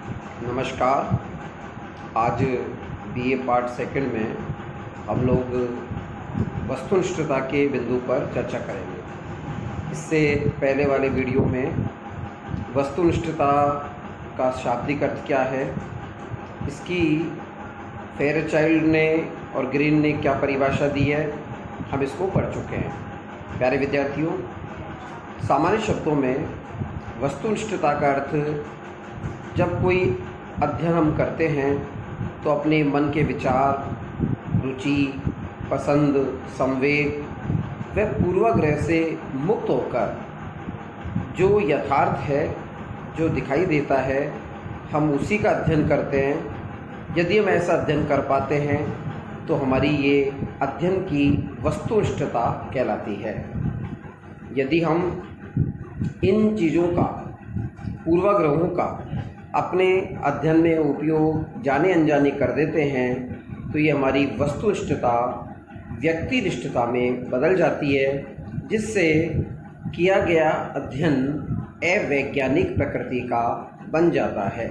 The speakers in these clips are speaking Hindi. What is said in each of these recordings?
नमस्कार। आज बीए पार्ट सेकंड में हम लोग वस्तुनिष्ठता के बिंदु पर चर्चा करेंगे। इससे पहले वाले वीडियो में वस्तुनिष्ठता का शाब्दिक अर्थ क्या है, इसकी फेयरचाइल्ड ने और ग्रीन ने क्या परिभाषा दी है, हम इसको पढ़ चुके हैं। प्यारे विद्यार्थियों, सामान्य शब्दों में वस्तुनिष्ठता का अर्थ जब कोई अध्ययन हम करते हैं तो अपने मन के विचार, रुचि, पसंद, संवेग व पूर्वाग्रह से मुक्त होकर जो यथार्थ है, जो दिखाई देता है, हम उसी का अध्ययन करते हैं। यदि हम ऐसा अध्ययन कर पाते हैं तो हमारी ये अध्ययन की वस्तुनिष्ठता कहलाती है। यदि हम इन चीज़ों का, पूर्वाग्रहों का अपने अध्ययन में उपयोग जाने अनजाने कर देते हैं तो ये हमारी वस्तुनिष्ठता व्यक्तिनिष्ठता में बदल जाती है, जिससे किया गया अध्ययन अवैज्ञानिक प्रकृति का बन जाता है।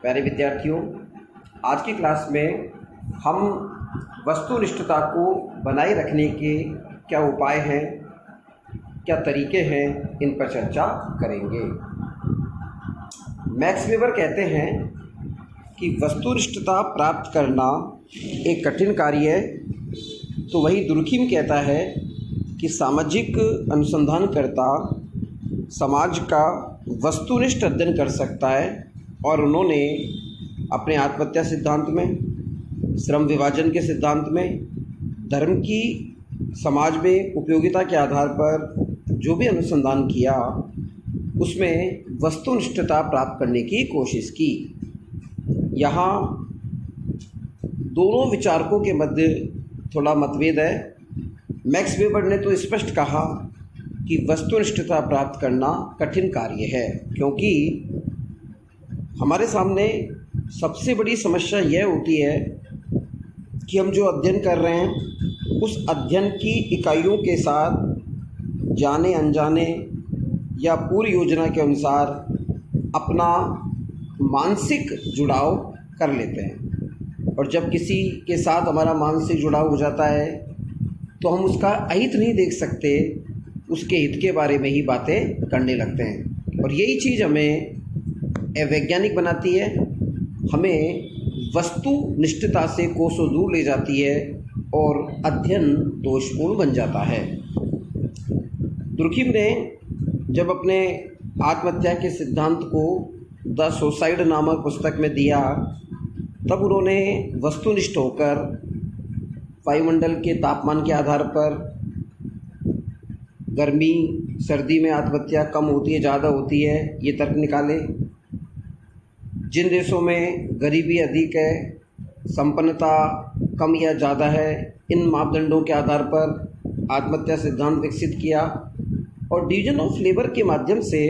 प्यारे विद्यार्थियों, आज की क्लास में हम वस्तुनिष्ठता को बनाए रखने के क्या उपाय हैं, क्या तरीके हैं, इन पर चर्चा करेंगे। मैक्स वेबर कहते हैं कि वस्तुनिष्ठता प्राप्त करना एक कठिन कार्य है, तो वही दुर्खिम कहता है कि सामाजिक अनुसंधानकर्ता समाज का वस्तुनिष्ठ अध्ययन कर सकता है। और उन्होंने अपने आत्महत्या सिद्धांत में, श्रम विभाजन के सिद्धांत में, धर्म की समाज में उपयोगिता के आधार पर जो भी अनुसंधान किया, उसमें वस्तुनिष्ठता प्राप्त करने की कोशिश की। यहाँ दोनों विचारकों के मध्य थोड़ा मतभेद है। मैक्स वेबर ने तो स्पष्ट कहा कि वस्तुनिष्ठता प्राप्त करना कठिन कार्य है, क्योंकि हमारे सामने सबसे बड़ी समस्या यह होती है कि हम जो अध्ययन कर रहे हैं उस अध्ययन की इकाइयों के साथ जाने अनजाने या पूरी योजना के अनुसार अपना मानसिक जुड़ाव कर लेते हैं। और जब किसी के साथ हमारा मानसिक जुड़ाव हो जाता है तो हम उसका अहित नहीं देख सकते, उसके हित के बारे में ही बातें करने लगते हैं। और यही चीज़ हमें अवैज्ञानिक बनाती है, हमें वस्तुनिष्ठता से कोसों दूर ले जाती है और अध्ययन दोषपूर्ण बन जाता है। दुर्खिम ने जब अपने आत्महत्या के सिद्धांत को द सुसाइड नामक पुस्तक में दिया, तब उन्होंने वस्तुनिष्ठ होकर वायुमंडल के तापमान के आधार पर गर्मी सर्दी में आत्महत्या कम होती है, ज़्यादा होती है, ये तर्क निकाले। जिन देशों में गरीबी अधिक है, संपन्नता कम या ज़्यादा है, इन मापदंडों के आधार पर आत्महत्या सिद्धांत विकसित किया। और डिवीजन ऑफ लेबर के माध्यम से,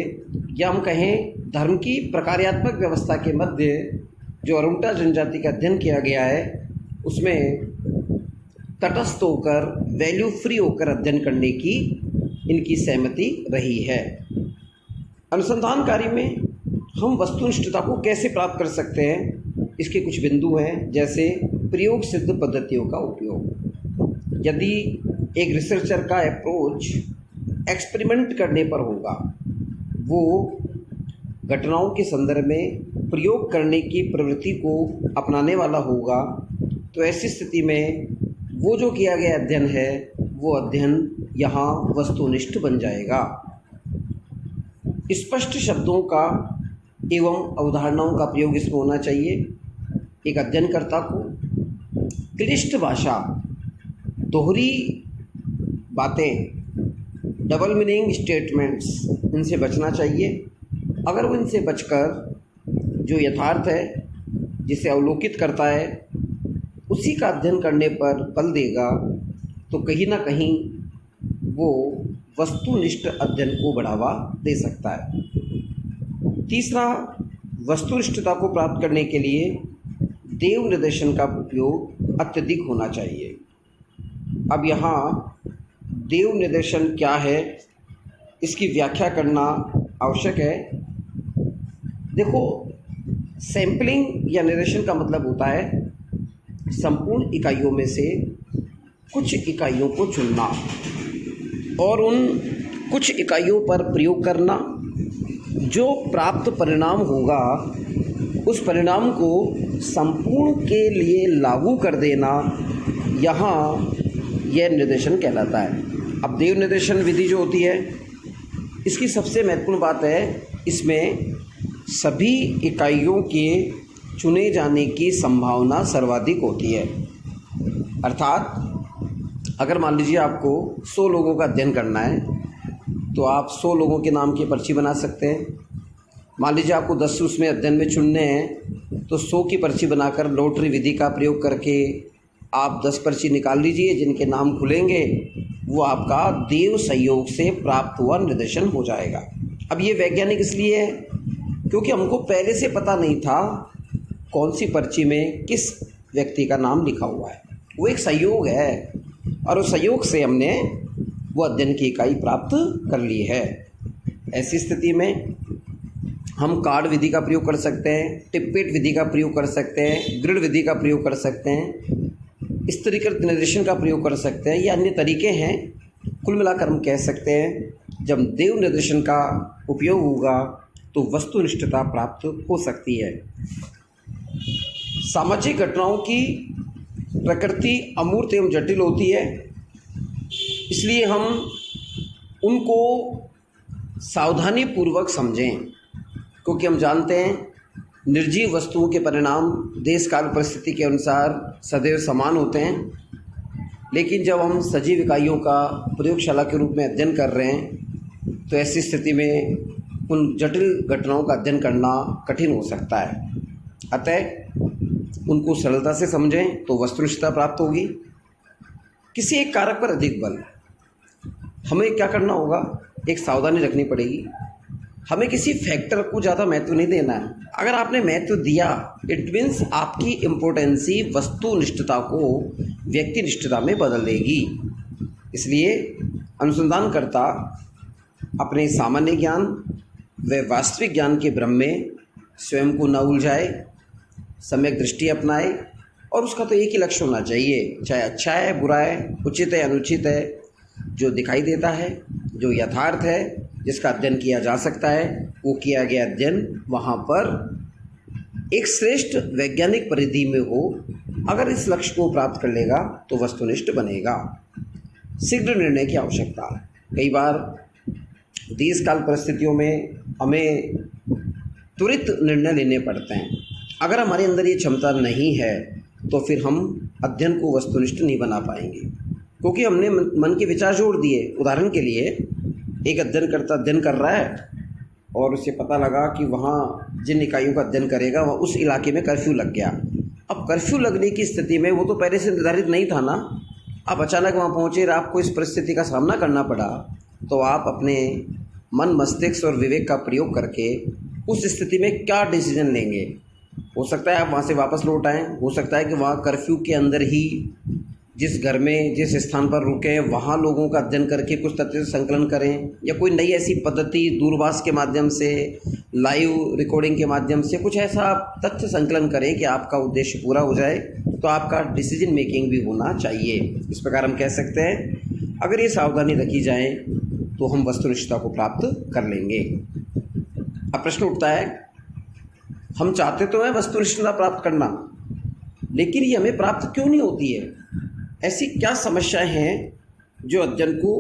या हम कहें धर्म की प्रकार्यात्मक व्यवस्था के मध्य जो अरुणा जनजाति का अध्ययन किया गया है, उसमें तटस्थ होकर, वैल्यू फ्री होकर अध्ययन करने की इनकी सहमति रही है। अनुसंधान कार्य में हम वस्तुनिष्ठता को कैसे प्राप्त कर सकते हैं, इसके कुछ बिंदु हैं, जैसे प्रयोग सिद्ध पद्धतियों का उपयोग। यदि एक रिसर्चर का अप्रोच एक्सपेरिमेंट करने पर होगा, वो घटनाओं के संदर्भ में प्रयोग करने की प्रवृत्ति को अपनाने वाला होगा, तो ऐसी स्थिति में वो जो किया गया अध्ययन है, वो अध्ययन यहाँ वस्तुनिष्ठ बन जाएगा। स्पष्ट शब्दों का एवं अवधारणाओं का प्रयोग इसमें होना चाहिए। एक अध्ययनकर्ता को क्लिष्ट भाषा, दोहरी बातें, डबल मीनिंग स्टेटमेंट्स, इनसे बचना चाहिए। अगर वो इनसे बचकर जो यथार्थ है, जिसे अवलोकित करता है, उसी का अध्ययन करने पर बल देगा, तो कहीं ना कहीं वो वस्तुनिष्ठ अध्ययन को बढ़ावा दे सकता है। तीसरा, वस्तुनिष्ठता को प्राप्त करने के लिए देव निर्देशन का उपयोग अत्यधिक होना चाहिए। अब यहाँ देव निर्देशन क्या है, इसकी व्याख्या करना आवश्यक है। देखो, सैम्पलिंग या निरीक्षण का मतलब होता है संपूर्ण इकाइयों में से कुछ इकाइयों को चुनना और उन कुछ इकाइयों पर प्रयोग करना। जो प्राप्त परिणाम होगा उस परिणाम को संपूर्ण के लिए लागू कर देना, यहाँ यह निर्देशन कहलाता है। अब देव निर्देशन विधि जो होती है, इसकी सबसे महत्वपूर्ण बात है, इसमें सभी इकाइयों के चुने जाने की संभावना सर्वाधिक होती है। अर्थात अगर मान लीजिए आपको 100 लोगों का अध्ययन करना है तो आप 100 लोगों के नाम की पर्ची बना सकते हैं। मान लीजिए आपको 10 उसमें अध्ययन में चुनने हैं तो 100 की पर्ची बनाकर लॉटरी विधि का प्रयोग करके आप 10 पर्ची निकाल लीजिए, जिनके नाम खुलेंगे वो आपका देव सहयोग से प्राप्त हुआ निर्देशन हो जाएगा। अब ये वैज्ञानिक इसलिए है क्योंकि हमको पहले से पता नहीं था कौन सी पर्ची में किस व्यक्ति का नाम लिखा हुआ है। वो एक सहयोग है और उस सहयोग से हमने वो अध्ययन की इकाई प्राप्त कर ली है। ऐसी स्थिति में हम कार्ड विधि का प्रयोग कर सकते हैं, टिप्पेट विधि का प्रयोग कर सकते हैं, ग्रिड विधि का प्रयोग कर सकते हैं, इस तरीके निर्देशन का प्रयोग कर सकते हैं। ये अन्य तरीके हैं। कुल मिलाकर हम कह सकते हैं जब देव निर्देशन का उपयोग होगा तो वस्तुनिष्ठता प्राप्त हो सकती है। सामाजिक घटनाओं की प्रकृति अमूर्त एवं जटिल होती है, इसलिए हम उनको सावधानी पूर्वक समझें, क्योंकि हम जानते हैं निर्जीव वस्तुओं के परिणाम देश काल परिस्थिति के अनुसार सदैव समान होते हैं। लेकिन जब हम सजीव इकाइयों का प्रयोगशाला के रूप में अध्ययन कर रहे हैं तो ऐसी स्थिति में उन जटिल घटनाओं का अध्ययन करना कठिन हो सकता है। अतः उनको सरलता से समझें तो वस्तुनिष्ठता प्राप्त होगी। किसी एक कारक पर अधिक बल, हमें क्या करना होगा, एक सावधानी रखनी पड़ेगी। हमें किसी फैक्टर को ज़्यादा महत्व नहीं देना है। अगर आपने महत्व दिया इट मीन्स आपकी इम्पोर्टेंसी वस्तुनिष्ठता को व्यक्तिनिष्ठता में बदल देगी। इसलिए अनुसंधानकर्ता अपने सामान्य ज्ञान व वास्तविक ज्ञान के भ्रम में स्वयं को न उलझाए, सम्यक दृष्टि अपनाए और उसका तो एक ही लक्ष्य होना चाहिए, चाहे अच्छा है बुरा है, उचित है अनुचित है, जो दिखाई देता है, जो यथार्थ है, जिसका अध्ययन किया जा सकता है, वो किया गया अध्ययन वहाँ पर एक श्रेष्ठ वैज्ञानिक परिधि में हो। अगर इस लक्ष्य को प्राप्त कर लेगा तो वस्तुनिष्ठ बनेगा। शीघ्र निर्णय की आवश्यकता। कई बार देश काल परिस्थितियों में हमें त्वरित निर्णय लेने पड़ते हैं। अगर हमारे अंदर ये क्षमता नहीं है तो फिर हम अध्ययन को वस्तुनिष्ठ नहीं बना पाएंगे, क्योंकि हमने मन के विचार जोड़ दिए। उदाहरण के लिए एक अध्ययनकर्ता अध्ययन कर रहा है और उसे पता लगा कि वहाँ जिन इकाइयों का अध्ययन करेगा वह उस इलाके में कर्फ्यू लग गया। अब कर्फ्यू लगने की स्थिति में वो तो पहले से निर्धारित नहीं था ना, अब अचानक वहाँ पहुँचे और आपको इस परिस्थिति का सामना करना पड़ा, तो आप अपने मन मस्तिष्क और विवेक का प्रयोग करके उस स्थिति में क्या डिसीजन लेंगे। हो सकता है आप वहाँ से वापस लौट आएँ, हो सकता है कि वहाँ कर्फ्यू के अंदर ही जिस घर में जिस स्थान पर रुके हैं वहाँ लोगों का अध्ययन करके कुछ तथ्य संकलन करें, या कोई नई ऐसी पद्धति दूरभाष के माध्यम से, लाइव रिकॉर्डिंग के माध्यम से कुछ ऐसा तथ्य संकलन करें कि आपका उद्देश्य पूरा हो जाए। तो आपका डिसीजन मेकिंग भी होना चाहिए। इस प्रकार हम कह सकते हैं अगर ये सावधानी रखी जाए तो हम वस्तुनिष्ठता को प्राप्त कर लेंगे। अब प्रश्न उठता है, हम चाहते तो हैं वस्तुनिष्ठता प्राप्त करना, लेकिन ये हमें प्राप्त क्यों नहीं होती है? ऐसी क्या समस्याएं हैं जो अध्ययन को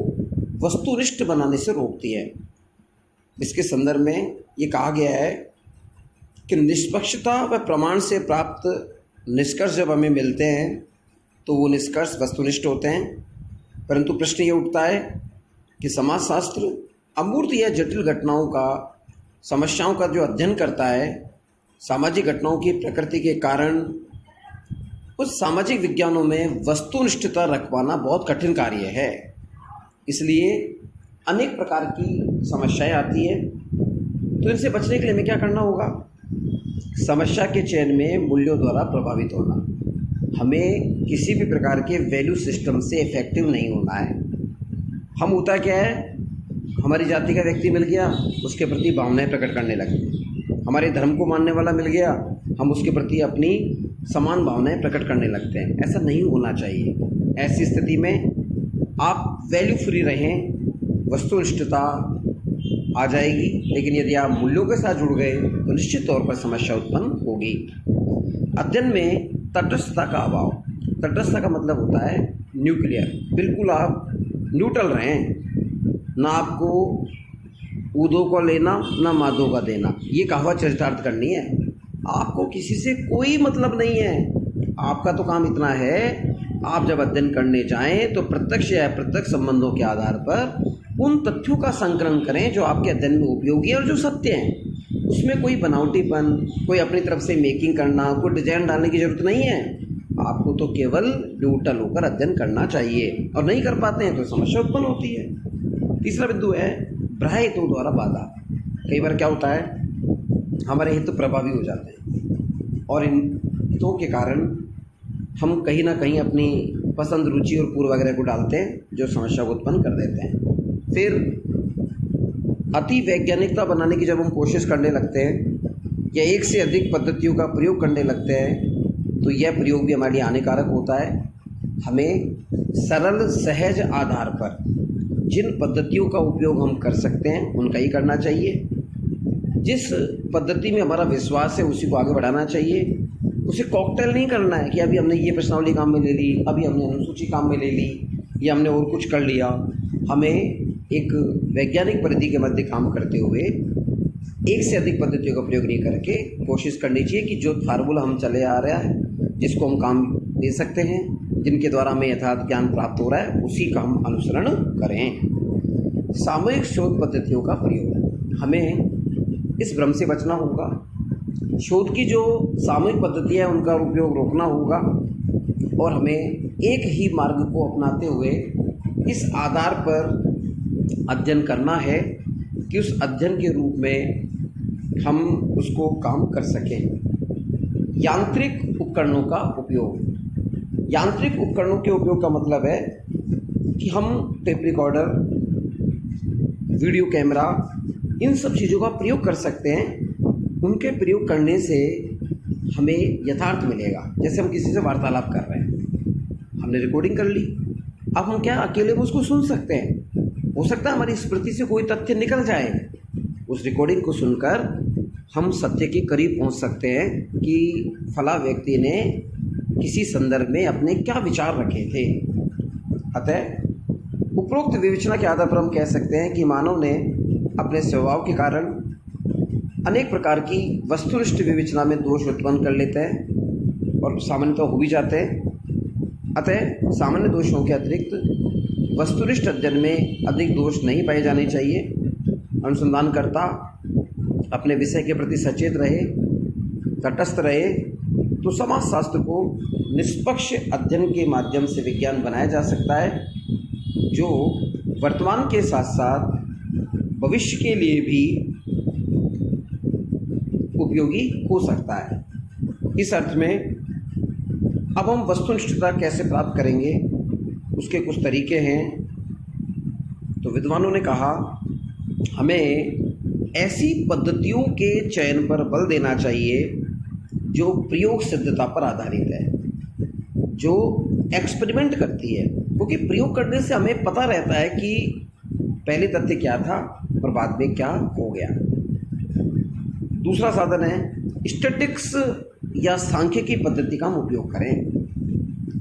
वस्तुनिष्ठ बनाने से रोकती है? इसके संदर्भ में ये कहा गया है कि निष्पक्षता व प्रमाण से प्राप्त निष्कर्ष जब हमें मिलते हैं तो वो निष्कर्ष वस्तुनिष्ठ होते हैं। परंतु प्रश्न ये उठता है कि समाजशास्त्र अमूर्त या जटिल घटनाओं का, समस्याओं का जो अध्ययन करता है, सामाजिक घटनाओं की प्रकृति के कारण उस सामाजिक विज्ञानों में वस्तुनिष्ठता रखवाना बहुत कठिन कार्य है। इसलिए अनेक प्रकार की समस्याएं आती है। तो इनसे बचने के लिए हमें क्या करना होगा? समस्या के चयन में मूल्यों द्वारा प्रभावित होना। हमें किसी भी प्रकार के वैल्यू सिस्टम से इफेक्टिव नहीं होना है। हम होता क्या है, हमारी जाति का व्यक्ति मिल गया, उसके प्रति भावनाएं प्रकट करने लगे। हमारे धर्म को मानने वाला मिल गया, हम उसके प्रति अपनी समान भावनाएं प्रकट करने लगते हैं। ऐसा नहीं होना चाहिए। ऐसी स्थिति में आप वैल्यू फ्री रहें, वस्तुनिष्ठता आ जाएगी। लेकिन यदि आप मूल्यों के साथ जुड़ गए तो निश्चित तौर पर समस्या उत्पन्न होगी। अध्ययन में तटस्थता का अभाव। तटस्थता का मतलब होता है न्यूक्लियर, बिल्कुल आप न्यूट्रल रहें, ना आपको ऊदों का लेना ना मादों का देना। ये कहावत चरितार्थ करनी है। आपको किसी से कोई मतलब नहीं है। आपका तो काम इतना है, आप जब अध्ययन करने जाएं तो प्रत्यक्ष या अप्रत्यक्ष संबंधों के आधार पर उन तथ्यों का संकलन करें जो आपके अध्ययन में उपयोगी है और जो सत्य हैं। उसमें कोई बनावटीपन, कोई अपनी तरफ से मेकिंग करना, कोई डिजाइन डालने की जरूरत नहीं है। आपको तो केवल न्यूट्रल होकर अध्ययन करना चाहिए, और नहीं कर पाते हैं तो समस्या उत्पन्न होती है। तीसरा बिंदु है बाह्य हितों द्वारा बाधा। कई बार क्या होता है, हमारे हित प्रभावी हो जाते हैं और इन हितों के कारण हम कहीं ना कहीं अपनी पसंद, रुचि और पूर्वाग्रह को डालते हैं, जो समस्या को उत्पन्न कर देते हैं। फिर अति वैज्ञानिकता बनाने की जब हम कोशिश करने लगते हैं या एक से अधिक पद्धतियों का प्रयोग करने लगते हैं तो यह प्रयोग भी हमारे लिए हानिकारक होता है। हमें सरल सहज आधार पर जिन पद्धतियों का उपयोग हम कर सकते हैं उनका ही करना चाहिए। जिस पद्धति में हमारा विश्वास है उसी को आगे बढ़ाना चाहिए। उसे कॉकटेल नहीं करना है कि अभी हमने ये प्रश्नावली काम में ले ली, अभी हमने अनुसूची काम में ले ली, या हमने और कुछ कर लिया। हमें एक वैज्ञानिक परिधि के मध्य काम करते हुए एक से अधिक पद्धतियों का प्रयोग नहीं करके कोशिश करनी चाहिए कि जो फार्मूला हम चले आ रहा है, जिसको हम काम दे सकते हैं, जिनके द्वारा हमें यथार्थ ज्ञान प्राप्त हो रहा है, उसी का हम अनुसरण करें। सामूहिक शोध पद्धतियों का प्रयोग। हमें इस भ्रम से बचना होगा। शोध की जो सामूहिक पद्धति है उनका उपयोग रोकना होगा और हमें एक ही मार्ग को अपनाते हुए इस आधार पर अध्ययन करना है कि उस अध्ययन के रूप में हम उसको काम कर सकें। यांत्रिक उपकरणों का उपयोग। यांत्रिक उपकरणों के उपयोग का मतलब है कि हम टेप रिकॉर्डर, वीडियो कैमरा, इन सब चीज़ों का प्रयोग कर सकते हैं। उनके प्रयोग करने से हमें यथार्थ मिलेगा। जैसे हम किसी से वार्तालाप कर रहे हैं, हमने रिकॉर्डिंग कर ली, अब हम क्या अकेले में उसको सुन सकते हैं। हो सकता है हमारी स्मृति से कोई तथ्य निकल जाए। उस रिकॉर्डिंग को सुनकर हम सत्य के करीब पहुंच सकते हैं कि फला व्यक्ति ने किसी संदर्भ में अपने क्या विचार रखे थे। अतः उपरोक्त विवेचना के आधार पर हम कह सकते हैं कि मानव ने अपने स्वभाव के कारण अनेक प्रकार की वस्तुनिष्ठ विवेचना में दोष उत्पन्न कर लेते हैं और सामान्यतः हो भी जाते हैं। अतः सामान्य दोषों के अतिरिक्त वस्तुनिष्ठ अध्ययन में अधिक दोष नहीं पाए जाने चाहिए। अनुसंधानकर्ता अपने विषय के प्रति सचेत रहे, तटस्थ रहे, तो समाजशास्त्र को निष्पक्ष अध्ययन के माध्यम से विज्ञान बनाया जा सकता है, जो वर्तमान के साथ साथ भविष्य के लिए भी उपयोगी हो सकता है। इस अर्थ में अब हम वस्तुनिष्ठता कैसे प्राप्त करेंगे, उसके कुछ तरीके हैं। तो विद्वानों ने कहा हमें ऐसी पद्धतियों के चयन पर बल देना चाहिए जो प्रयोग सिद्धता पर आधारित है, जो एक्सपेरिमेंट करती है, क्योंकि प्रयोग करने से हमें पता रहता है कि पहले तथ्य क्या था और बाद में क्या हो गया। दूसरा साधन है स्टैटिक्स या सांख्यिकी पद्धति का हम उपयोग करें।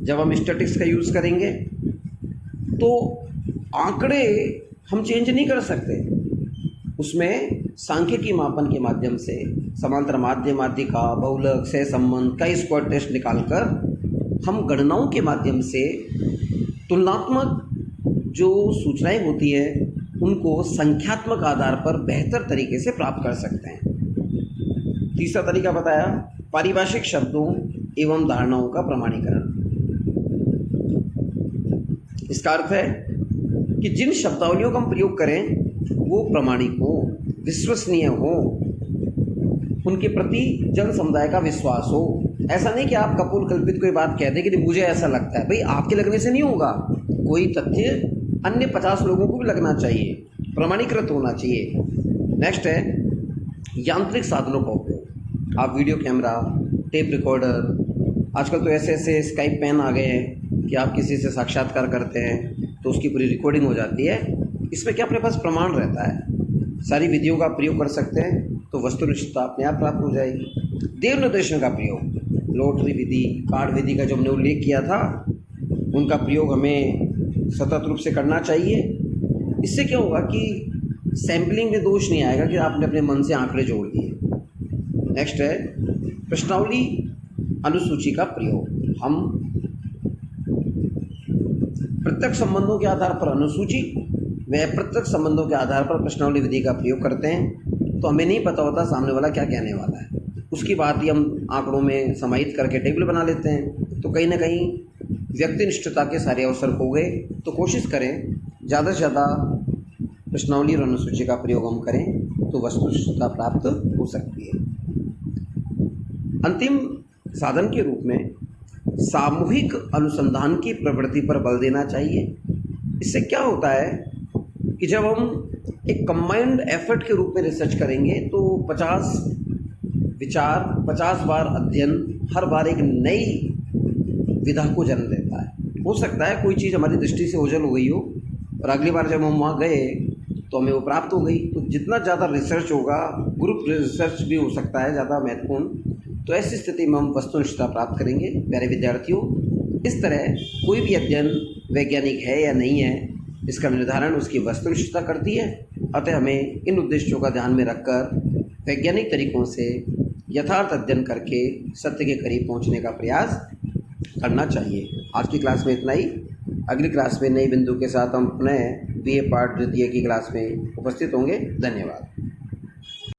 जब हम स्टैटिक्स का यूज़ करेंगे तो आंकड़े हम चेंज नहीं कर सकते, उसमें सांख्यिकी मापन के माध्यम से समांतर माध्य, माध्यिका, बहुलक, सहसंबंध का स्क्वायर टेस्ट निकालकर हम गणनाओं के माध्यम से तुलनात्मक जो सूचनाएं होती है उनको संख्यात्मक आधार पर बेहतर तरीके से प्राप्त कर सकते हैं। तीसरा तरीका बताया पारिभाषिक शब्दों एवं धारणाओं का प्रमाणीकरण। इसका अर्थ है कि जिन शब्दावलियों का हम प्रयोग करें वो प्रामाणिक हो, विश्वसनीय हो, उनके प्रति जन समुदाय का विश्वास हो। ऐसा नहीं कि आप कपोल कल्पित कोई बात कह दें कि मुझे ऐसा लगता है। भाई आपके लगने से नहीं होगा, कोई तथ्य अन्य 50 लोगों को भी लगना चाहिए, प्रमाणीकृत होना चाहिए। नेक्स्ट है यांत्रिक साधनों का उपयोग, आप वीडियो कैमरा, टेप रिकॉर्डर, आजकल तो ऐसे ऐसे स्काइप पेन आ गए हैं कि आप किसी से साक्षात्कार करते हैं तो उसकी पूरी रिकॉर्डिंग हो जाती है। इसमें क्या अपने पास प्रमाण रहता है, सारी विधियों का प्रयोग कर सकते हैं तो वस्तुनिष्ठता अपने आप प्राप्त हो जाएगी। देव निर्देशन का प्रयोग, लॉटरी विधि, कार्ड विधि का जो हमने उल्लेख किया था, उनका प्रयोग हमें सतत रूप से करना चाहिए। इससे क्या होगा कि सैम्पलिंग में दोष नहीं आएगा कि आपने अपने मन से आंकड़े जोड़ दिए। नेक्स्ट है प्रश्नावली अनुसूची का प्रयोग। हम प्रत्यक्ष संबंधों के आधार पर अनुसूची व प्रत्यक्ष संबंधों के आधार पर प्रश्नावली विधि का प्रयोग करते हैं तो हमें नहीं पता होता सामने वाला क्या कहने वाला है, उसकी बात ही हम आंकड़ों में समाहित करके टेबल बना लेते हैं, तो कहीं ना कहीं व्यक्तिनिष्ठता के सारे अवसर खो गए। तो कोशिश करें ज़्यादा से ज़्यादा प्रश्नावली और अनुसूची का प्रयोग हम करें तो वस्तुनिष्ठता प्राप्त हो सकती है। अंतिम साधन के रूप में सामूहिक अनुसंधान की प्रवृत्ति पर बल देना चाहिए। इससे क्या होता है कि जब हम एक कंबाइंड एफर्ट के रूप में रिसर्च करेंगे तो 50 विचार, 50 बार अध्ययन हर बार एक नई विधा को जन्म देता है। हो सकता है कोई चीज़ हमारी दृष्टि से ओझल हो गई हो और अगली बार जब हम वहाँ गए तो हमें वो प्राप्त हो गई। तो जितना ज़्यादा रिसर्च होगा, ग्रुप रिसर्च भी हो सकता है ज़्यादा महत्वपूर्ण, तो ऐसी स्थिति में हम वस्तुनिष्ठता प्राप्त करेंगे। प्यारे विद्यार्थियों, इस तरह कोई भी अध्ययन वैज्ञानिक है या नहीं है, इसका निर्धारण उसकी वस्तुनिष्ठता करती है। अतः हमें इन उद्देश्यों का ध्यान में रखकर वैज्ञानिक तरीकों से यथार्थ अध्ययन करके सत्य के करीब पहुंचने का प्रयास करना चाहिए। आज की क्लास में इतना ही। अगली क्लास में नई बिंदु के साथ हम पुनः BA पार्ट द्वितीय की क्लास में उपस्थित होंगे। धन्यवाद।